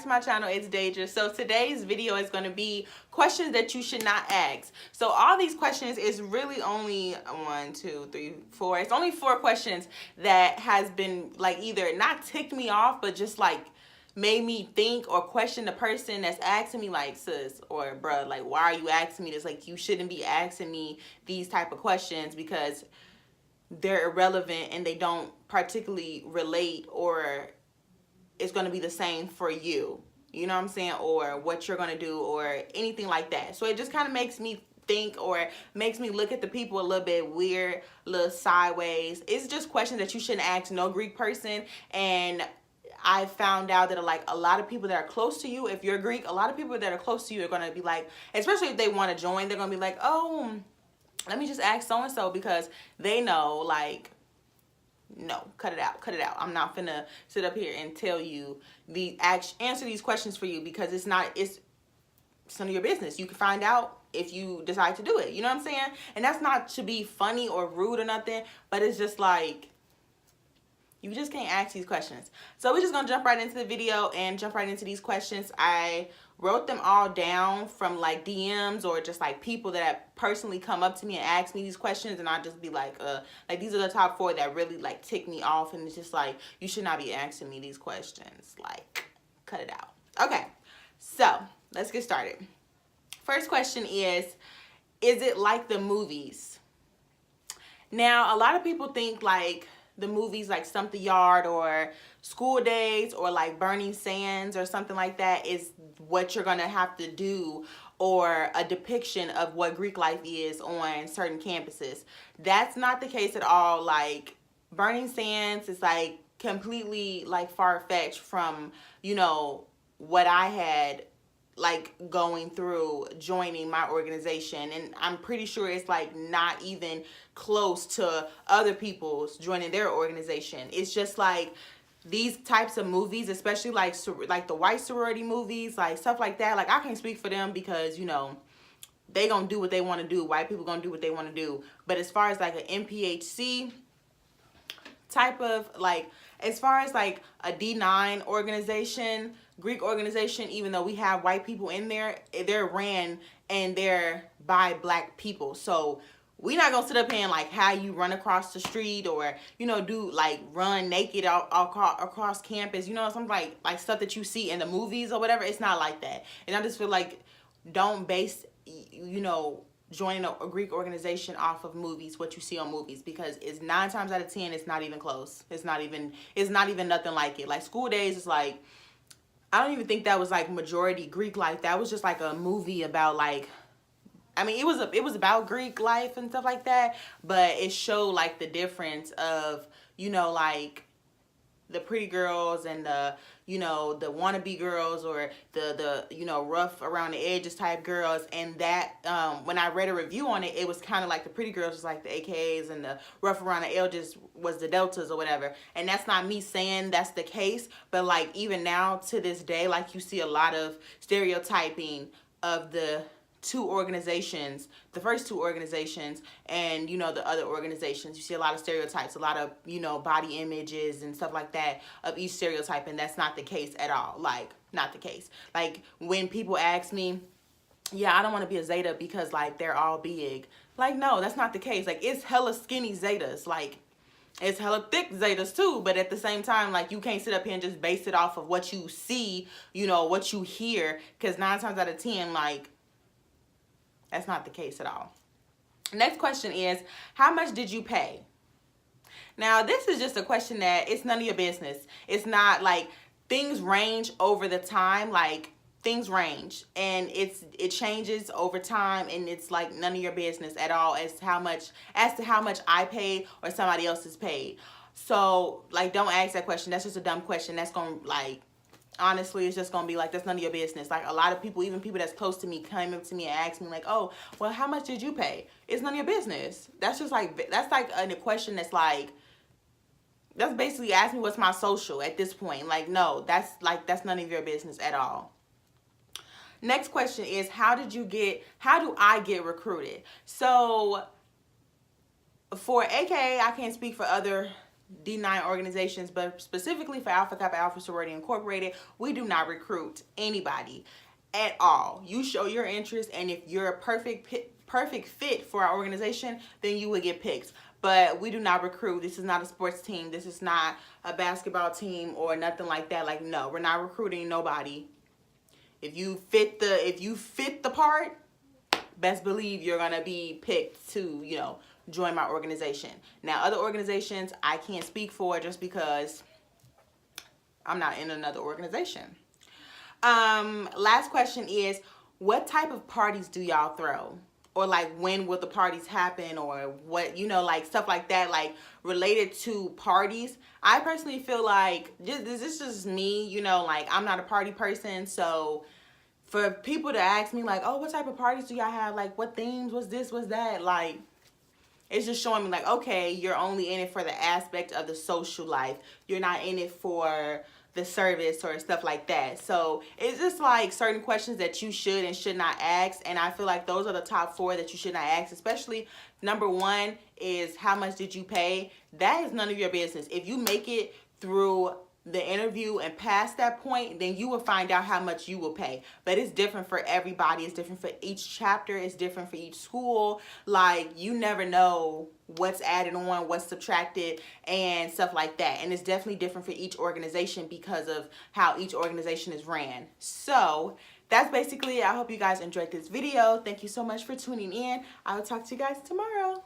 to my channel. It's Deja. So today's video is going to be questions that you should not ask. So all these questions is really only 1, 2, 3, 4. It's only 4 questions that has been like either not ticked me off, but just like made me think or question the person that's asking me, like, sis or bruh, like, why are you asking me this? Like, you shouldn't be asking me these type of questions because they're irrelevant and they don't particularly relate, or it's going to be the same for you, you know what I'm saying, or what you're going to do or anything like that. So it just kind of makes me think, or makes me look at the people a little bit weird, a little sideways. It's just questions that you shouldn't ask no Greek person. And I found out that like a lot of people that are close to you, if you're Greek, a lot of people that are close to you are going to be like, especially if they want to join, they're going to be like, oh, let me just ask so-and-so, because they know, like, no, cut it out, cut it out. I'm not finna sit up here and tell you answer these questions for you, because it's none of your business. You can find out if you decide to do it, you know what I'm saying? And that's not to be funny or rude or nothing, but it's just like, you just can't ask these questions. So we're just gonna jump right into the video and jump right into these questions. I wrote them all down from like DMs or just like people that have personally come up to me and asked me these questions, and I'll just be like these are the top 4 that really like tick me off, and it's just like, you should not be asking me these questions. Like, cut it out. Okay, so let's get started. First question is it like the movies? Now, a lot of people think like the movies like Stump the Yard or School Days or like Burning Sands or something like that is what you're gonna have to do, or a depiction of what Greek life is on certain campuses. That's not the case at all. Like, Burning Sands is like completely like far-fetched from, you know, what I had like going through joining my organization, and I'm pretty sure it's like not even close to other people's joining their organization. It's just like these types of movies, especially like the white sorority movies, like stuff like that. Like, I can't speak for them because, you know, they gonna do what they want to do. White people gonna do what they want to do. But as far as like an MPHC type of, like, as far as like a D9 organization, Greek organization, even though we have white people in there, they're ran and they're by black people. So we're not gonna sit up here and like how you run across the street, or, you know, do like run naked across campus, you know, something like stuff that you see in the movies or whatever. It's not like that. And I just feel like, don't base, you know, joining a Greek organization off of movies, what you see on movies, because it's 9 times out of 10 it's not even close. It's not even nothing like it. Like School Days is like, I don't even think that was like majority Greek life. That was just like a movie about like, I mean, it was about Greek life and stuff like that, but it showed like the difference of, you know, like the pretty girls and the, you know, the wannabe girls, or the you know, rough around the edges type girls. And that when I read a review on it, it was kind of like the pretty girls was like the AKs, and the rough around the edges was the deltas or whatever. And that's not me saying that's the case, but like even now to this day, like you see a lot of stereotyping of the 2 organizations, the first 2 organizations, and, you know, the other organizations. You see a lot of stereotypes, a lot of, you know, body images and stuff like that of each stereotype, and that's not the case at all. Like, not the case. Like, when people ask me, yeah, I don't want to be a Zeta because like they're all big. Like, no, that's not the case. Like, it's hella skinny Zetas. Like, it's hella thick Zetas too, but at the same time, like, you can't sit up here and just base it off of what you see, you know, what you hear, because 9 times out of 10, like, that's not the case at all. Next question is, how much did you pay? Now, this is just a question that it's none of your business. It's not like, things range over the time. Like, things range, and it changes over time, and it's like none of your business at all as to how much I paid or somebody else is paid. So like, don't ask that question. That's just a dumb question. That's gonna, like, honestly, it's just gonna be like, that's none of your business. Like, a lot of people, even people that's close to me, came up to me and asked me like, oh, well, how much did you pay? It's none of your business. That's just like, that's like a question that's like, that's basically asking me what's my social at this point. Like, no, that's none of your business at all. Next question is, how do I get recruited? So for AK, I can't speak for other D9 organizations, but specifically for Alpha Kappa Alpha Sorority Incorporated, we do not recruit anybody at all. You show your interest, and if you're a perfect fit for our organization, then you would get picked. But we do not recruit. This is not a sports team. This is not a basketball team or nothing like that. Like, no, we're not recruiting nobody. If you fit the part, best believe you're gonna be picked to, you know, join my organization. Now, other organizations I can't speak for just because I'm not in another organization. Last question is, what type of parties do y'all throw? Or like, when will the parties happen, or what, you know, like stuff like that, like related to parties. I personally feel like, this is just me, you know, like I'm not a party person, so for people to ask me like, oh, what type of parties do y'all have? Like, what themes? What's this? What's that? Like, it's just showing me like, okay, you're only in it for the aspect of the social life. You're not in it for the service or stuff like that. So it's just like certain questions that you should and should not ask. And I feel like those are the top 4 that you should not ask, especially number 1 is, how much did you pay? That is none of your business. If you make it through the interview and past that point, then you will find out how much you will pay. But it's different for everybody. It's different for each chapter. It's different for each school. Like, you never know what's added on, what's subtracted, and stuff like that. And it's definitely different for each organization because of how each organization is ran. So that's basically it. I hope you guys enjoyed this video. Thank you so much for tuning in. I will talk to you guys tomorrow.